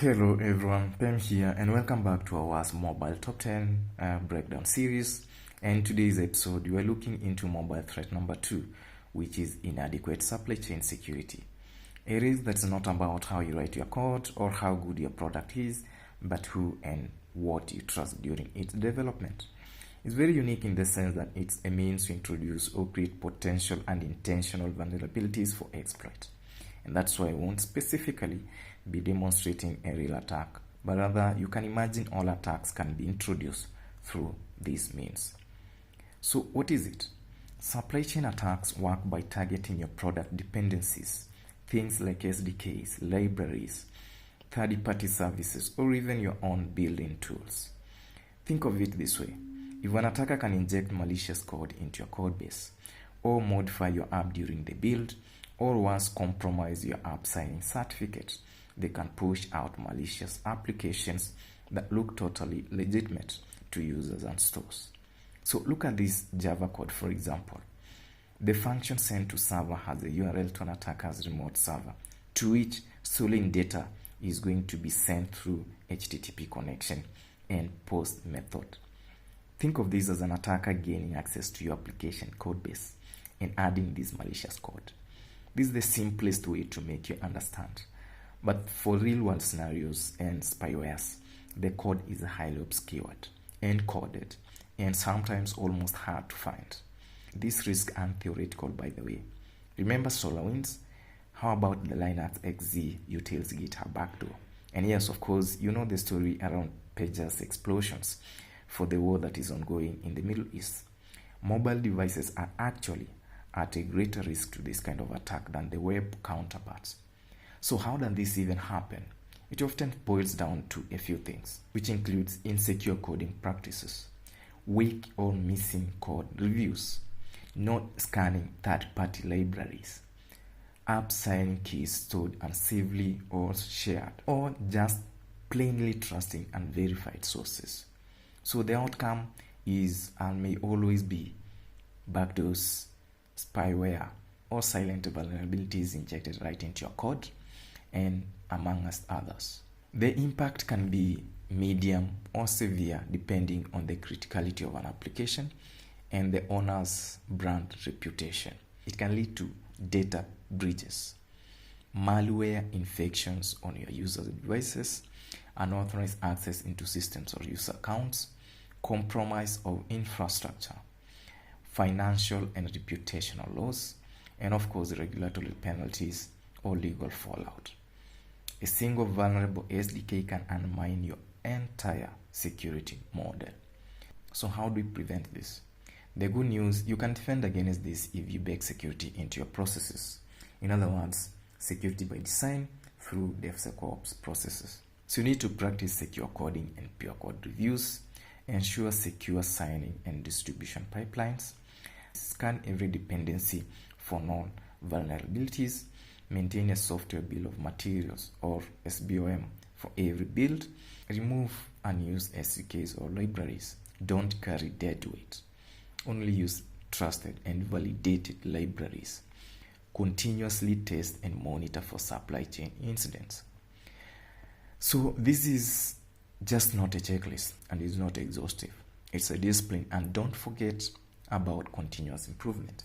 Hello everyone, Pem here and welcome back to our OWASP Mobile Top 10 Breakdown series. And today's episode, we are looking into mobile threat number 2, which is inadequate supply chain security. A risk that's not about how you write your code or how good your product is, but who and what you trust during its development. It's very unique in the sense that it's a means to introduce or create potential and intentional vulnerabilities for exploit. And that's why I won't specifically be demonstrating a real attack, but rather you can imagine all attacks can be introduced through these means. So what is it? Supply chain attacks work by targeting your product dependencies, things like SDKs, libraries, third-party services, or even your own building tools. Think of it this way. If an attacker can inject malicious code into your code base, or modify your app during the build, or once compromise your app signing certificate, they can push out malicious applications that look totally legitimate to users and stores. So look at this Java code, for example. The function send to server has a URL to an attacker's remote server, to which stolen data is going to be sent through HTTP connection and post method. Think of this as an attacker gaining access to your application code base and adding this malicious code. This is the simplest way to make you understand. But for real-world scenarios and spywares, the code is highly obscured, encoded, and sometimes almost hard to find. These risks aren't theoretical, by the way. Remember SolarWinds? How about the Linux XZ utils GitHub backdoor? And yes, of course, you know the story around Pager's explosions for the war that is ongoing in the Middle East. Mobile devices are actually at a greater risk to this kind of attack than the web counterparts. So how does this even happen? It often boils down to a few things, which includes insecure coding practices, weak or missing code reviews, not scanning third-party libraries, app signing keys stored unsafely or shared, or just plainly trusting unverified sources. So the outcome is and may always be backdoors, spyware, or silent vulnerabilities injected right into your code, and among others. The impact can be medium or severe depending on the criticality of an application and the owner's brand reputation. It can lead to data breaches, malware infections on your users' devices, unauthorized access into systems or user accounts, compromise of infrastructure, financial and reputational loss, and of course regulatory penalties or legal fallout. A single vulnerable SDK can undermine your entire security model. So how do we prevent this? The good news, you can defend against this if you bake security into your processes. In other words, security by design through DevSecOps processes. So you need to practice secure coding and pure code reviews, ensure secure signing and distribution pipelines, scan every dependency for known vulnerabilities, maintain a software bill of materials or SBOM for every build, remove unused SDKs or libraries. Don't carry dead weight. Only use trusted and validated libraries. Continuously test and monitor for supply chain incidents. So this is just not a checklist and is not exhaustive. It's a discipline, and don't forget about continuous improvement.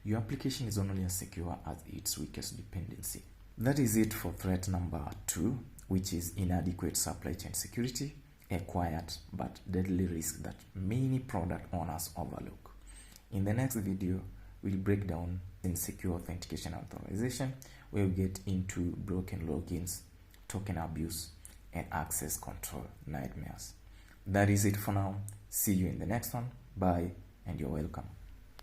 Your application is only as secure as its weakest dependency. That is it for threat number 2, which is inadequate supply chain security, a quiet but deadly risk that many product owners overlook. In the next video, we'll break down insecure authentication authorization, where we get into broken logins, token abuse, and access control nightmares. That is it for now. See you in the next one. Bye, and you're welcome.